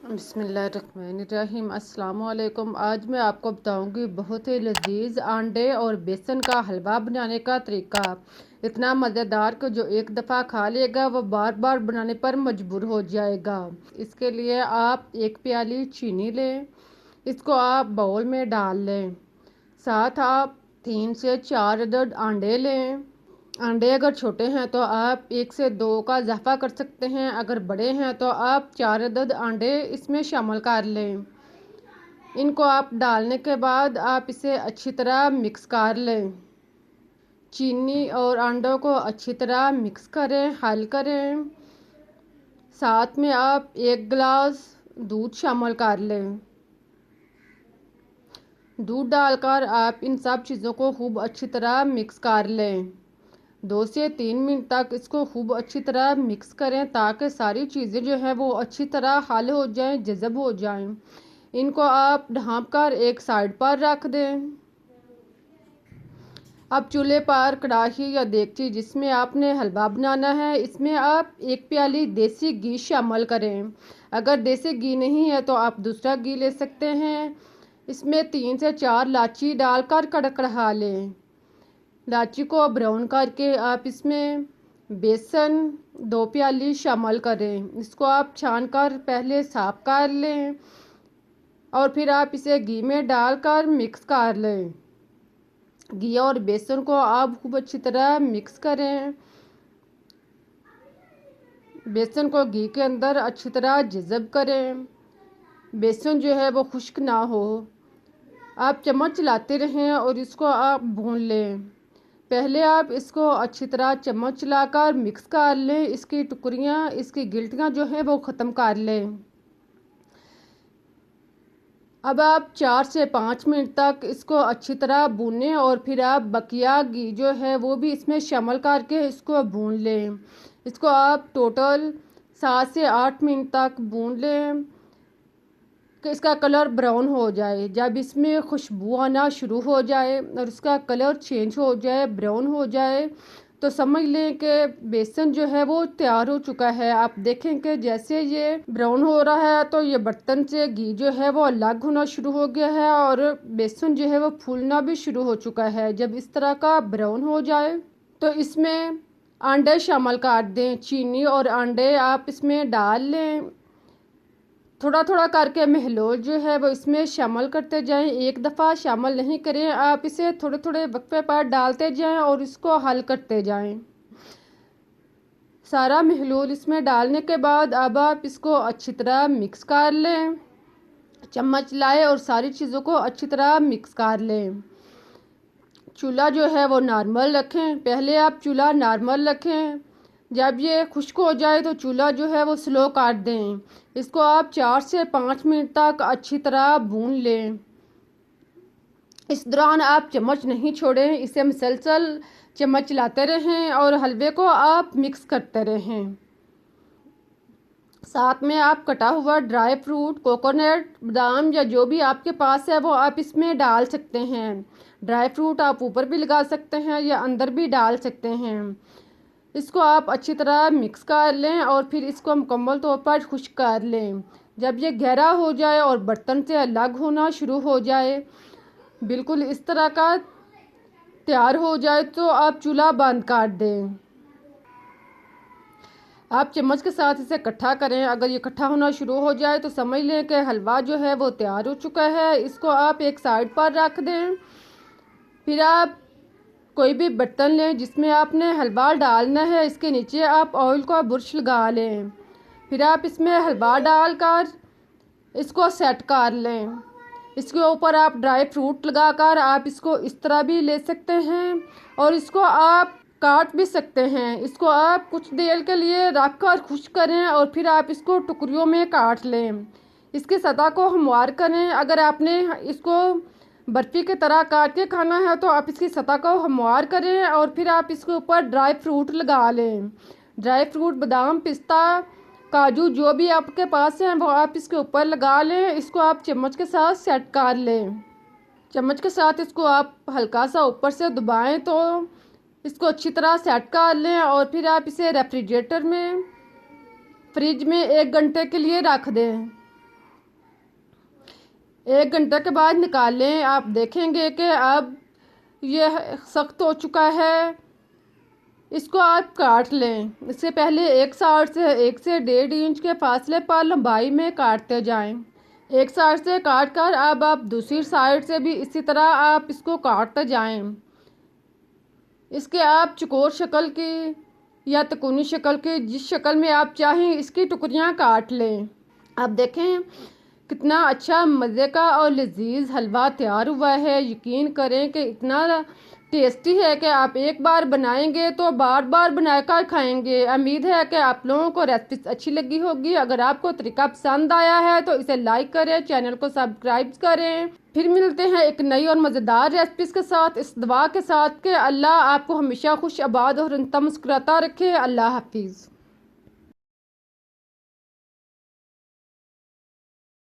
बिस्मिल्लाहिर्रहमानिर्रहीम। अस्सलाम वालेकुम। आज मैं आपको बताऊंगी बहुत ही लजीज अंडे और बेसन का हलवा बनाने का तरीका। इतना मज़ेदार कि जो एक दफ़ा खा लेगा वो बार बार बनाने पर मजबूर हो जाएगा। इसके लिए आप एक प्याली चीनी लें, इसको आप बाउल में डाल लें। साथ आप 3 से 4 अदद अंडे लें। अंडे अगर छोटे हैं तो आप 1 से 2 का इजाफा कर सकते हैं, अगर बड़े हैं तो आप 4 अदद अंडे इसमें शामिल कर लें। इनको आप डालने के बाद आप इसे अच्छी तरह मिक्स कर लें। चीनी और अंडों को अच्छी तरह मिक्स करें, हल करें। साथ में आप 1 गिलास दूध शामिल कर लें। दूध डालकर आप इन सब चीज़ों को खूब अच्छी तरह मिक्स कर लें। 2 से 3 मिनट तक इसको खूब अच्छी तरह मिक्स करें ताकि सारी चीज़ें जो है वो अच्छी तरह हल हो जाएं, जज़ब हो जाएं। इनको आप ढाँप कर एक साइड पर रख दें। अब चूल्हे पर कढ़ाई या देगची जिसमें आपने हलवा बनाना है, इसमें आप 1 प्याली देसी घी शामिल करें। अगर देसी घी नहीं है तो आप दूसरा घी ले सकते हैं। इसमें 3 से 4 इलायची डालकर कड़कड़ा लें। इलायची को ब्राउन करके आप इसमें बेसन 2 प्याली शामिल करें। इसको आप छान कर पहले साफ कर लें और फिर आप इसे घी में डालकर मिक्स कर लें। घी और बेसन को आप खूब अच्छी तरह मिक्स करें। बेसन को घी के अंदर अच्छी तरह जज़ब करें। बेसन जो है वो खुश्क ना हो। आप चम्मच चलाते रहें और इसको आप भून लें। पहले आप इसको अच्छी तरह चम्मच चलाकर मिक्स कर लें। इसकी टुकड़ियाँ, इसकी गिल्टियाँ जो हैं वो ख़त्म कर लें। अब आप 4 से 5 मिनट तक इसको अच्छी तरह भूनें और फिर आप बकिया घी जो है वो भी इसमें शामिल करके इसको भून लें। इसको आप टोटल 7 से 8 मिनट तक भून लें कि इसका कलर ब्राउन हो जाए। जब इसमें खुशबू आना शुरू हो जाए और इसका कलर चेंज हो जाए, ब्राउन हो जाए, तो समझ लें कि बेसन जो है वो तैयार हो चुका है। आप देखें कि जैसे ये ब्राउन हो रहा है तो ये बर्तन से घी जो है वो अलग होना शुरू हो गया है और बेसन जो है वो फूलना भी शुरू हो चुका है। जब इस तरह का ब्राउन हो जाए तो इसमें अंडे शामिल कर दें। चीनी और अंडे आप इसमें डाल लें। थोड़ा थोड़ा करके महलूल जो है वो इसमें शामिल करते जाएं। एक दफ़ा शामिल नहीं करें, आप इसे थोड़े थोड़े वक्फे पर डालते जाएं और इसको हल करते जाएं। सारा महलूल इसमें डालने के बाद अब आप इसको अच्छी तरह मिक्स कर लें। चम्मच लाएं और सारी चीज़ों को अच्छी तरह मिक्स कर लें। चूल्हा जो है वो नॉर्मल रखें। पहले आप चूल्हा नॉर्मल रखें। जब ये खुश्क हो जाए तो चूल्हा जो है वो स्लो कर दें। इसको आप 4 से 5 मिनट तक अच्छी तरह भून लें। इस दौरान आप चम्मच नहीं छोड़ें, इसे मुसलसल चम्मच चलाते रहें और हलवे को आप मिक्स करते रहें। साथ में आप कटा हुआ ड्राई फ्रूट, कोकोनट, बादाम या जो भी आपके पास है वो आप इसमें डाल सकते हैं। ड्राई फ्रूट आप ऊपर भी लगा सकते हैं या अंदर भी डाल सकते हैं। इसको आप अच्छी तरह मिक्स कर लें और फिर इसको मुकम्मल तौर पर खुश्क कर लें। जब ये गहरा हो जाए और बर्तन से अलग होना शुरू हो जाए, बिल्कुल इस तरह का तैयार हो जाए तो आप चूल्हा बंद कर दें। आप चम्मच के साथ इसे इकट्ठा करें। अगर ये इकट्ठा होना शुरू हो जाए तो समझ लें कि हलवा जो है वो तैयार हो चुका है। इसको आप एक साइड पर रख दें। फिर आप कोई भी बर्तन लें जिसमें आपने हलवा डालना है, इसके नीचे आप ऑयल का बुर्श लगा लें। फिर आप इसमें हलवा डालकर इसको सेट कर लें। इसके ऊपर आप ड्राई फ्रूट लगाकर आप इसको इस तरह भी ले सकते हैं और इसको आप काट भी सकते हैं। इसको आप कुछ देर के लिए रख कर खुश्क करें और फिर आप इसको टुकड़ियों में काट लें। इसकी सतह को हमवार करें। अगर आपने इसको बर्फ़ी की तरह काट के खाना है तो आप इसकी सतह को हमवार करें और फिर आप इसके ऊपर ड्राई फ्रूट लगा लें। ड्राई फ्रूट, बादाम, पिस्ता, काजू जो भी आपके पास हैं वो आप इसके ऊपर लगा लें। इसको आप चम्मच के साथ सेट कर लें। चम्मच के साथ इसको आप हल्का सा ऊपर से दबाएं तो इसको अच्छी तरह सेट कर लें और फिर आप इसे रेफ्रिजरेटर में, फ्रिज में 1 घंटे के लिए रख दें। 1 घंटे के बाद निकालें, आप देखेंगे कि अब ये सख्त हो चुका है। इसको आप काट लें। इससे पहले एक साइड से 1 से 1.5 इंच के फासले पर लंबाई में काटते जाएं। एक साइड से काट कर अब आप दूसरी साइड से भी इसी तरह आप इसको काटते जाएं। इसके आप चौकोर शक्ल की या तिकोनी शक्ल की, जिस शक्ल में आप चाहें इसकी टुकड़ियां काट लें। अब देखें कितना अच्छा मज़े का और लजीज हलवा तैयार हुआ है। यकीन करें कि इतना टेस्टी है कि आप एक बार बनाएंगे तो बार बार बनाकर खाएंगे। उम्मीद है कि आप लोगों को रेसिपी अच्छी लगी होगी। अगर आपको तरीका पसंद आया है तो इसे लाइक करें, चैनल को सब्सक्राइब करें। फिर मिलते हैं एक नई और मज़ेदार रेसिपीज़ के साथ, इस दुआ के साथ कि अल्लाह आपको हमेशा खुश आबाद और मुस्कुराता रखे। अल्लाह हाफिज़।